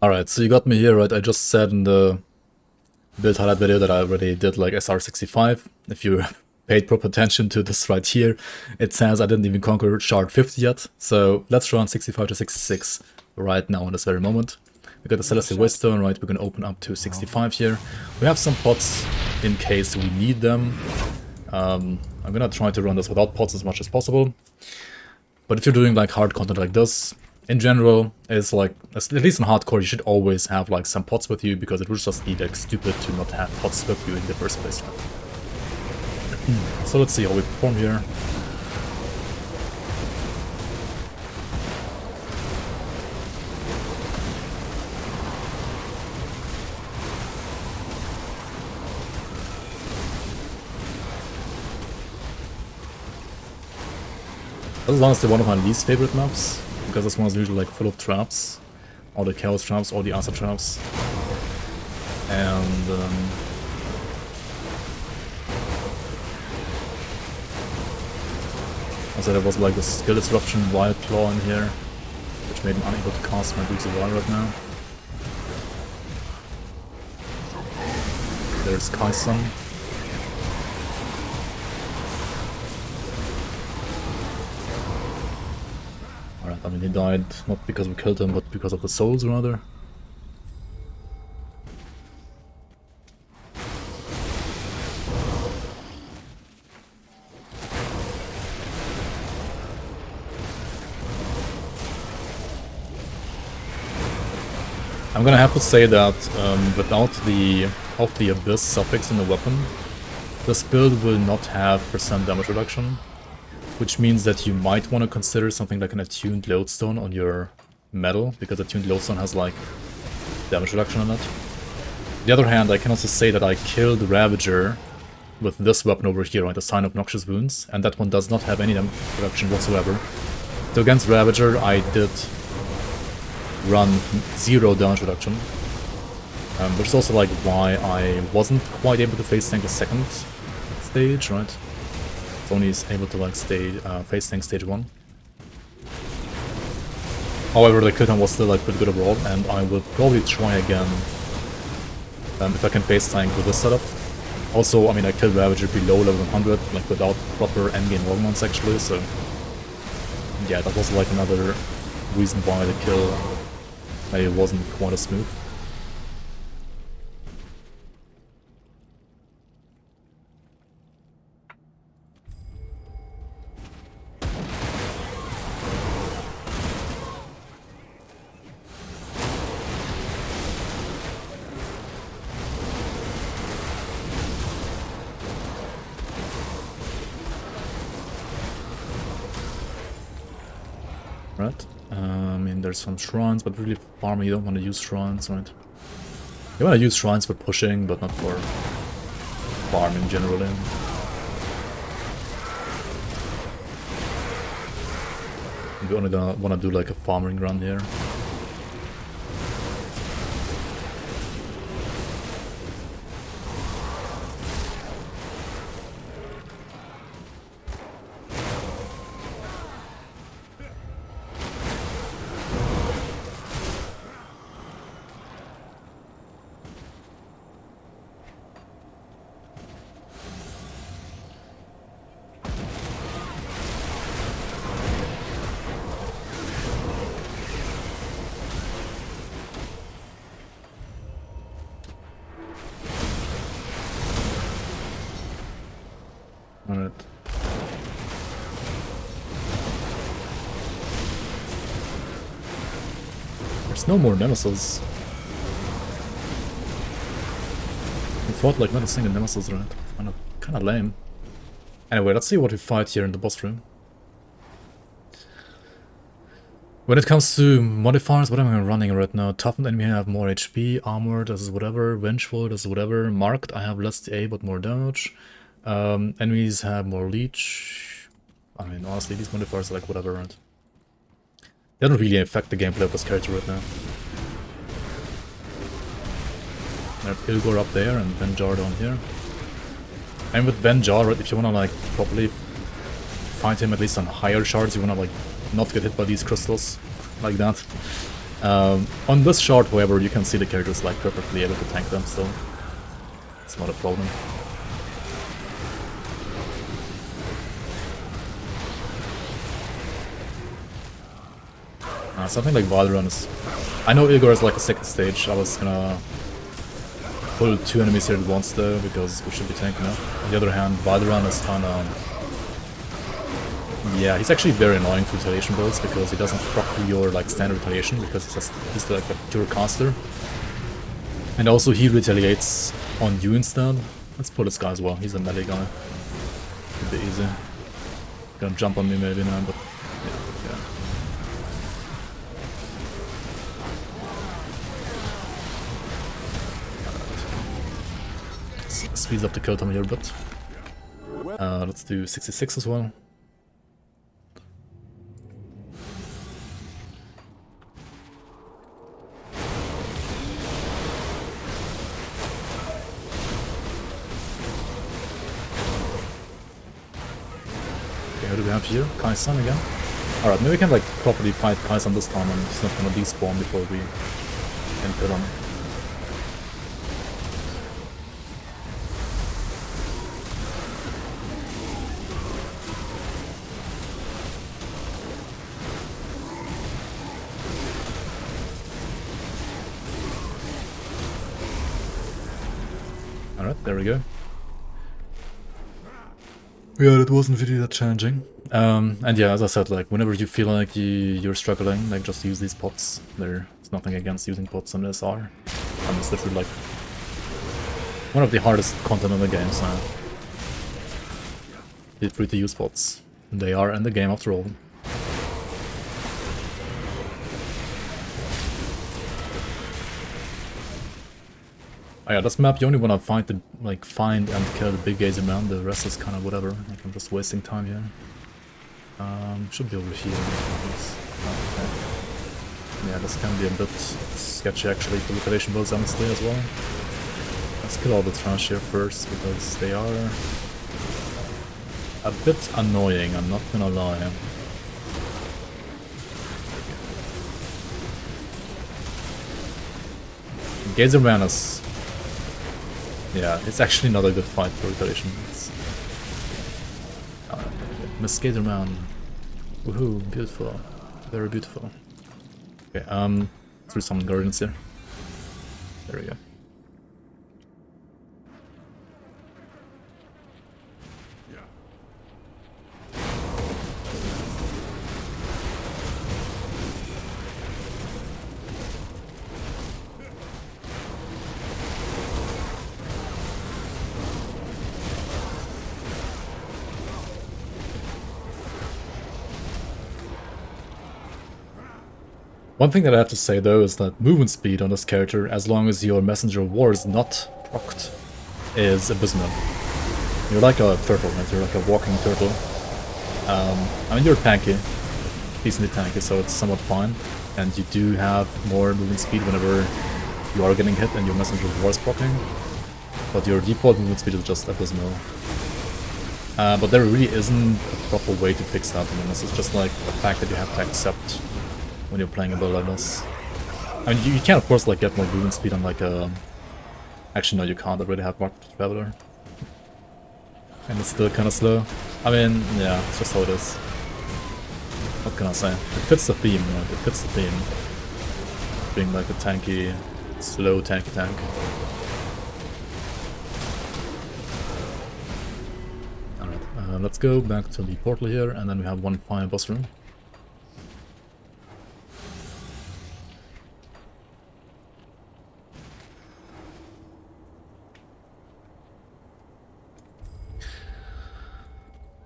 Alright, so you got me here, right? I just said in the build highlight video that I already did like SR65. If you paid proper attention to this right here, it says I didn't even conquer shard 50 yet. So let's run 65 to 66 right now in this very moment. We got the Celestial Waystone, right? We're gonna open up to 65 here. We have some pots in case we need them. I'm gonna try to run this without pots as much as possible. But if you're doing like hard content like this, in general, it's like, at least in hardcore, you should always have like some pots with you, because it would just be like stupid to not have pots with you in the first place. So let's see how we perform here. This is honestly one of my least favorite maps, because this one is usually like full of traps. All the chaos traps, all the acid traps. And also there was like the skill disruption wild claw in here, which made him unable to cast my boots of wire right now. There's Kaisen. Alright, I mean he died not because we killed him, but because of the souls rather. I'm gonna have to say that without the of the Abyss suffix in the weapon, this build will not have % damage reduction, which means that you might want to consider something like an attuned lodestone on your metal, because attuned lodestone has like damage reduction on it. On the other hand, I can also say that I killed Ravager with this weapon over here, right, the Sign of Noxious Wounds, and that one does not have any damage reduction whatsoever. So against Ravager, I did run 0 damage reduction, which is also like why I wasn't quite able to face tank the second stage, right? It's only able to like face tank stage 1. However, the cooldown was still like pretty good overall, and I will probably try again if I can face tank with this setup. Also, I mean, I killed Ravager below level 100, like without proper endgame augments actually, so yeah, that was like another reason why the kill maybe wasn't quite as smooth. Right. I mean, there's some shrines, but really farming, you don't want to use shrines, right? You want to use shrines for pushing, but not for farming generally. You only want to do like a farming run here. Alright. There's no more Nemesis. We fought like not a single Nemesis, right? Kinda lame. Anyway, let's see what we fight here in the boss room. When it comes to modifiers, what am I running right now? Toughened enemy have more HP, armored, this is whatever, vengeful, this is whatever, marked, I have less TA but more damage. Enemies have more leech. I mean, honestly, these modifiers are like whatever, right? They don't really affect the gameplay of this character right now. There's Ilgor up there and Venjar down here. And with Venjar, right, if you wanna like properly fight him at least on higher shards, you wanna like not get hit by these crystals like that. On this chart, however, you can see the characters like perfectly able to tank them, so it's not a problem. Something like Valorant is... I know Igor is like a second stage. I was gonna pull 2 enemies here at once though, because we should be tanking up. On the other hand, Valorant is kinda... Yeah, he's actually very annoying for retaliation builds, because he doesn't proc your like standard retaliation, because he's like a pure caster. And also he retaliates on you instead. Let's pull this guy as well, he's a melee guy. Could be easy. Gonna jump on me maybe now, but... yeah. Speeds up the kill time here a bit. Let's do 66 as well. Okay, who do we have here? Kaisan again. Alright, maybe we can like properly fight Kaisan this time and he's not gonna despawn before we can kill him. Alright, there we go. Yeah, that wasn't really that challenging. And yeah, as I said, like, whenever you feel like you're struggling, like, just use these pots. There's nothing against using pots on SR. I mean, it's literally, like, one of the hardest content in the game, so... feel free to use pots. They are in the game after all. Oh yeah, this map you only wanna find and kill the big gazy man, the rest is kinda whatever. Like, I'm just wasting time here. Should be over here. Okay. Yeah, this can be a bit sketchy actually for liquidation builds honestly as well. Let's kill all the trash here first, because they are a bit annoying, I'm not gonna lie. Gazer man is... yeah, it's actually not a good fight for retaliation. Miss Gatorman. Woohoo, beautiful. Very beautiful. Okay, through some guardians here. There we go. One thing that I have to say though is that movement speed on this character, as long as your Messenger of War is not procced, is abysmal. You're like a turtle, right? You're like a walking turtle. I mean, you're tanky, decently tanky, so it's somewhat fine. And you do have more movement speed whenever you are getting hit and your Messenger of War is proccing. But your default movement speed is just abysmal. But there really isn't a proper way to fix that. I mean, this is just like the fact that you have to accept when you're playing a build like this. I mean, you can of course like get more movement speed on like a... actually no, you can't already have Mark Traveler. And it's still kinda slow. I mean, yeah, it's just how it is. What can I say? It fits the theme, right? It fits the theme. Being like a tanky, slow tanky tank. Alright, let's go back to the portal here, and then we have one final boss room.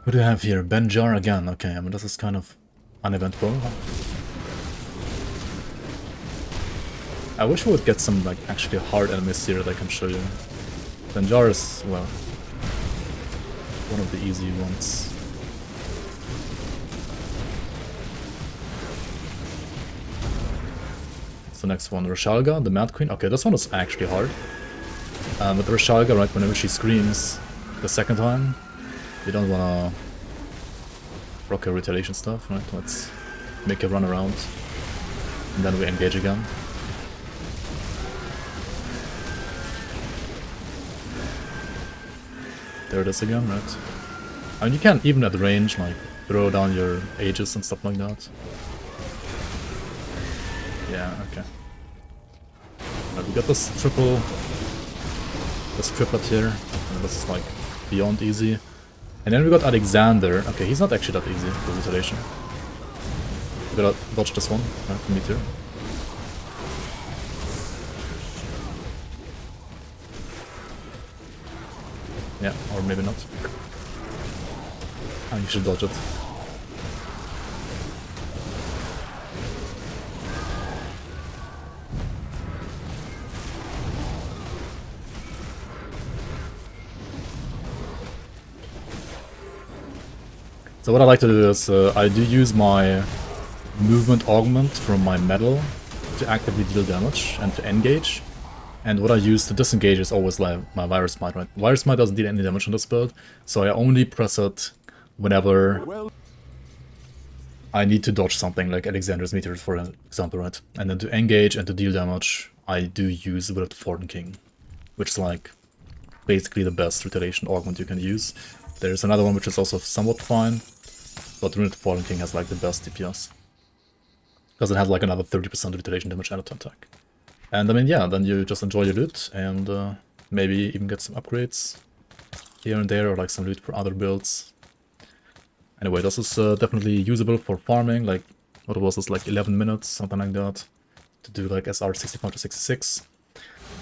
What do we have here? Benjar again. Okay, I mean, this is kind of uneventful. I wish we would get some, like, actually hard enemies here that I can show you. Benjar is, well, one of the easy ones. What's the next one? Rashalga, the Mad Queen. Okay, this one is actually hard. But Rashalga, right, whenever she screams the second time, you don't wanna rock her retaliation stuff, right? Let's make her run around. And then we engage again. There it is again, right? I mean, you can even at range, like, throw down your Aegis and stuff like that. Yeah, okay. Now we got this triplet here, and this is like beyond easy. And then we got Alexander. Okay, he's not actually that easy for Retaliation. We gotta dodge this one, right, meteor. Yeah, or maybe not. Oh, you should dodge it. So what I like to do is, I do use my movement augment from my medal to actively deal damage and to engage. And what I use to disengage is always like my Virus Smite, right? Virus Smite doesn't deal any damage on this build, so I only press it whenever I need to dodge something, like Alexander's Meteor, for example, right? And then to engage and to deal damage, I do use Will of the Fallen King, which is like basically the best Retaliation augment you can use. There's another one which is also somewhat fine, but Will of the Fallen King has like the best DPS. Because it has like another 30% Retaliation damage and auto attack. And I mean, yeah, then you just enjoy your loot and maybe even get some upgrades here and there, or like some loot for other builds. Anyway, this is definitely usable for farming, like, what was this, like 11 minutes, something like that, to do like SR 65 to 66.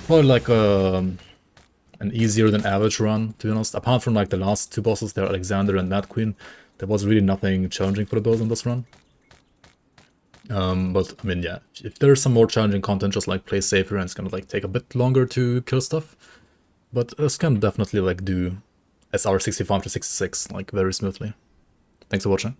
Probably like an easier than average run, to be honest. Apart from like the last two bosses there, Alexander and Mad Queen, there was really nothing challenging for the build in this run. But I mean, yeah, if there's some more challenging content, just like play safer and it's gonna like take a bit longer to kill stuff. But this can definitely like do SR 65 to 66 like very smoothly. Thanks for watching.